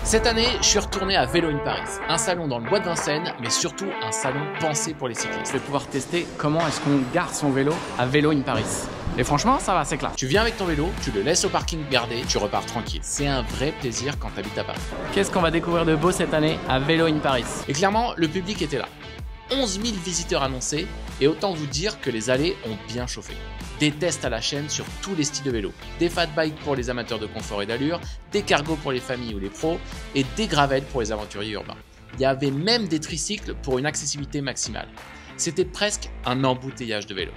Cette année, je suis retourné à Vélo in Paris, un salon dans le bois de Vincennes, mais surtout un salon pensé pour les cyclistes. Je vais pouvoir tester comment est-ce qu'on gare son vélo à Vélo in Paris. Et franchement, ça va, c'est clair. Tu viens avec ton vélo, tu le laisses au parking gardé, tu repars tranquille. C'est un vrai plaisir quand tu habites à Paris. Qu'est-ce qu'on va découvrir de beau cette année à Vélo in Paris? Et clairement, le public était là. 11 000 visiteurs annoncés, et autant vous dire que les allées ont bien chauffé. Des tests à la chaîne sur tous les styles de vélo, des fat bikes pour les amateurs de confort et d'allure, des cargos pour les familles ou les pros, et des gravels pour les aventuriers urbains. Il y avait même des tricycles pour une accessibilité maximale. C'était presque un embouteillage de vélos.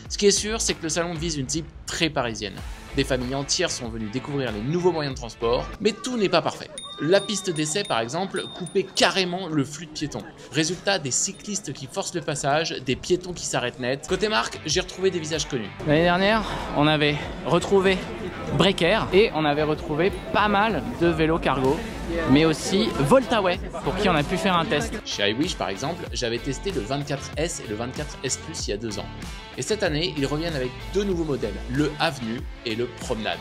Ce qui est sûr, c'est que le salon vise une cible très parisienne. Des familles entières sont venues découvrir les nouveaux moyens de transport, mais tout n'est pas parfait. La piste d'essai, par exemple, coupait carrément le flux de piétons. Résultat, des cyclistes qui forcent le passage, des piétons qui s'arrêtent net. Côté marque, j'ai retrouvé des visages connus. L'année dernière, on avait retrouvé Breaker et on avait retrouvé pas mal de vélos cargo, mais aussi Voltaway, pour qui on a pu faire un test. Chez iWish, par exemple, j'avais testé le 24S et le 24S Plus il y a 2 ans. Et cette année, ils reviennent avec 2 nouveaux modèles, le Avenue et le Promenade.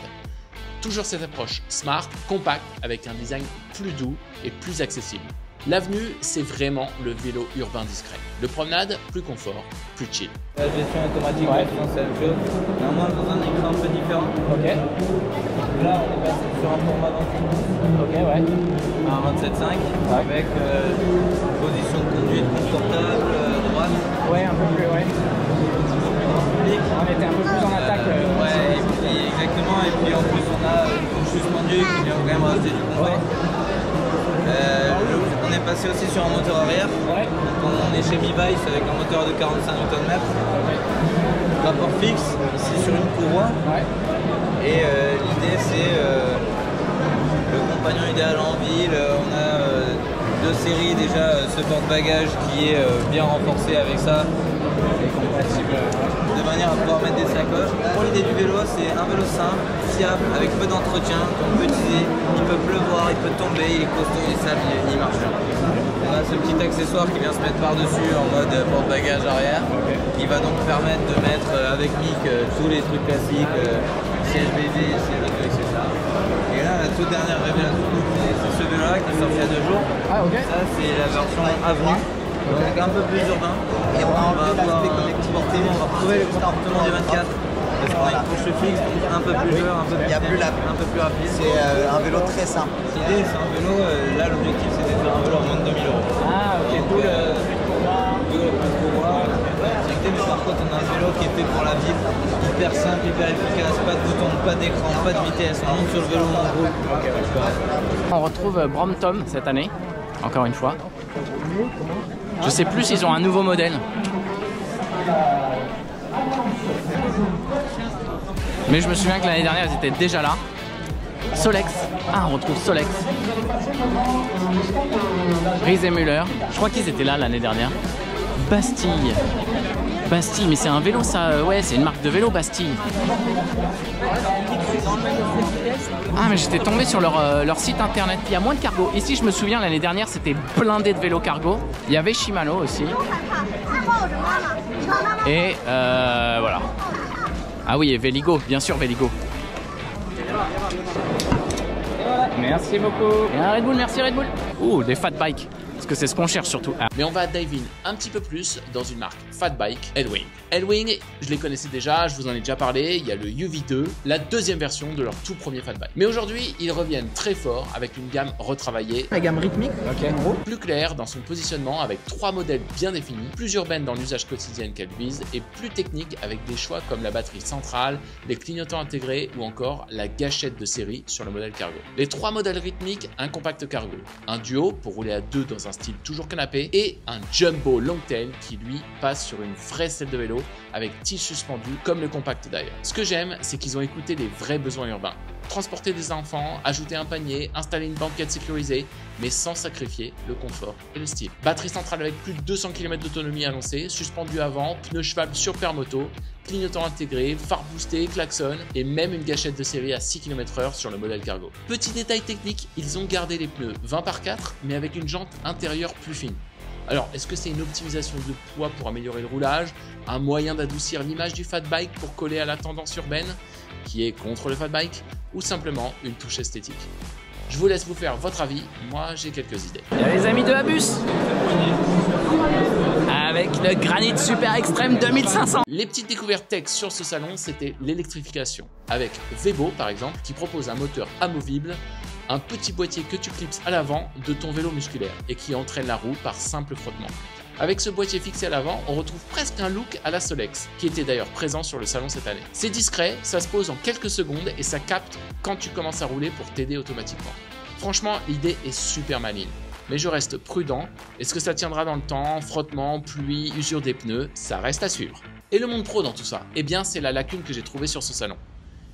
Toujours cette approche smart, compact, avec un design plus doux et plus accessible. L'Avenue, c'est vraiment le vélo urbain discret. Le Promenade, plus confort, plus chill. La gestion automatique, c'est la même chose. Néanmoins, dans un écran un peu différent. Ok. Là, on est passé sur un format d'entreprise. Ok, ouais. Un 27.5 avec position de conduite confortable, droite. Ouais, un peu plus, ouais. On était un peu plus en attaque. Ouais, et puis, exactement. Et puis en plus, on a une couche suspendue qui vient quand même rajouter du confort. Ouais. On est passé aussi sur un moteur arrière. Ouais. Donc on est chez Mi-Vice avec un moteur de 45 Nm. Rapport fixe, ici sur une courroie. Ouais. Et l'idée c'est le compagnon idéal en ville. On a 2 séries déjà, ce porte-bagages qui est bien renforcé avec ça. Et compatible de manière à pouvoir mettre des sacoches. Pour l'idée du vélo, c'est un vélo simple, fiable, avec peu d'entretien, qu'on peut utiliser. Il peut pleuvoir, il peut tomber, il est costaud, il est sale, il marche bien. On a ce petit accessoire qui vient se mettre par-dessus en mode porte-bagages arrière, qui va donc permettre de mettre avec Mick tous les trucs classiques, siège BV, siège auto, etc. Et là, la toute dernière révélation, c'est ce vélo-là qui est sorti il y a 2 jours. Ah, ok. Ça, c'est la version Avenue. Donc un peu plus urbain. Et on va avoir on va retrouver le comportement du 24. Parce qu'on a une couche fixe, donc un peu plus joueur, un peu plus rapide. C'est un vélo très simple. L'idée, c'est un vélo, là l'objectif c'était de faire un vélo à moins de 2000 €. Ah, ok. D'où le pouvoir. Mais par contre, on a un vélo qui est fait pour la ville, hyper simple, hyper efficace, pas de bouton, pas d'écran, pas de vitesse. On monte sur le vélo, on roule. On retrouve Brompton cette année, encore une fois. Je sais plus s'ils ont un nouveau modèle. Mais je me souviens que l'année dernière, ils étaient déjà là. Solex. Ah, on retrouve Solex. Ries et Müller. Je crois qu'ils étaient là l'année dernière. Bastille. Bastille, mais c'est un vélo ça. Ouais, c'est une marque de vélo Bastille. Ah, mais j'étais tombé sur leur site internet. Il y a moins de cargo. Ici, je me souviens, l'année dernière, c'était blindé de vélos cargo. Il y avait Shimano aussi. Et voilà. Ah oui, et Véligo, bien sûr Véligo. Merci beaucoup. Et un Red Bull, merci Red Bull. Ouh, des fat bikes. Parce que c'est ce qu'on cherche surtout. Ah. Mais on va dive in un petit peu plus dans une marque fat bike, Elwing. Elwing, je les connaissais déjà, je vous en ai déjà parlé, il y a le UV2, la deuxième version de leur tout premier fat bike. Mais aujourd'hui, ils reviennent très fort avec une gamme retravaillée. La gamme rythmique, Ok. Plus claire dans son positionnement avec 3 modèles bien définis, plus urbaine dans l'usage quotidien qu'elle vise et plus technique avec des choix comme la batterie centrale, les clignotants intégrés ou encore la gâchette de série sur le modèle cargo. Les 3 modèles rythmiques, un compact cargo, un duo pour rouler à 2 dans un style toujours canapé et un jumbo longtail qui lui passe sur une vraie selle de vélo avec tige suspendue comme le compact d'ailleurs. Ce que j'aime, c'est qu'ils ont écouté les vrais besoins urbains. Transporter des enfants, ajouter un panier, installer une banquette sécurisée, mais sans sacrifier le confort et le style. Batterie centrale avec plus de 200 km d'autonomie annoncée, suspendu avant, pneus cheval sur permoto, clignotant intégré, phare boosté, klaxon et même une gâchette de série à 6 km/h sur le modèle cargo. Petit détail technique, ils ont gardé les pneus 20/4 mais avec une jante intérieure plus fine. Alors, est-ce que c'est une optimisation de poids pour améliorer le roulage, un moyen d'adoucir l'image du fat bike pour coller à la tendance urbaine qui est contre le fat bike, ou simplement une touche esthétique? Je vous laisse vous faire votre avis, moi j'ai quelques idées. Il y a les amis de Abus avec le Granit Super Extreme 2500. Les petites découvertes tech sur ce salon, c'était l'électrification. Avec Vebo par exemple, qui propose un moteur amovible, un petit boîtier que tu clipses à l'avant de ton vélo musculaire et qui entraîne la roue par simple frottement. Avec ce boîtier fixé à l'avant, on retrouve presque un look à la Solex, qui était d'ailleurs présent sur le salon cette année. C'est discret, ça se pose en quelques secondes et ça capte quand tu commences à rouler pour t'aider automatiquement. Franchement, l'idée est super maligne. Mais je reste prudent. Est-ce que ça tiendra dans le temps? Frottement, pluie, usure des pneus, ça reste à suivre. Et le monde pro dans tout ça? Eh bien, c'est la lacune que j'ai trouvée sur ce salon.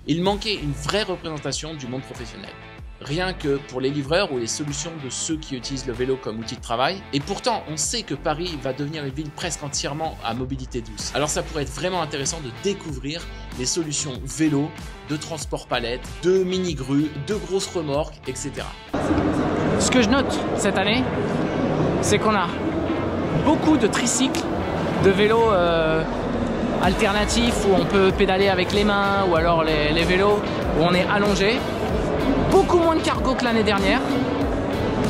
Il manquait une vraie représentation du monde professionnel. Rien que pour les livreurs ou les solutions de ceux qui utilisent le vélo comme outil de travail. Et pourtant, on sait que Paris va devenir une ville presque entièrement à mobilité douce. Alors ça pourrait être vraiment intéressant de découvrir les solutions vélo, de transport palette, de mini-grues, de grosses remorques, etc. Ce que je note cette année, c'est qu'on a beaucoup de tricycles, de vélos alternatifs où on peut pédaler avec les mains ou alors les vélos où on est allongé. Beaucoup moins de cargo que l'année dernière,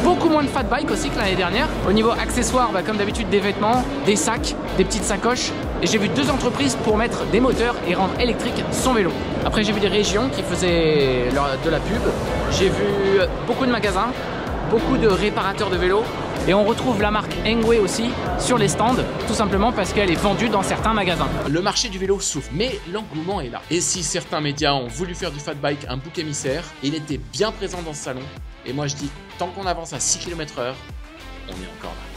beaucoup moins de fat bike aussi que l'année dernière. Au niveau accessoires, comme d'habitude, des vêtements, des sacs, des petites sacoches. Et j'ai vu 2 entreprises pour mettre des moteurs et rendre électrique son vélo. Après j'ai vu des régions qui faisaient de la pub. J'ai vu beaucoup de magasins, beaucoup de réparateurs de vélos. Et on retrouve la marque Engwe aussi sur les stands, tout simplement parce qu'elle est vendue dans certains magasins. Le marché du vélo souffre, mais l'engouement est là. Et si certains médias ont voulu faire du fat bike un bouc émissaire, il était bien présent dans ce salon. Et moi je dis, tant qu'on avance à 6 km/h, on est encore là.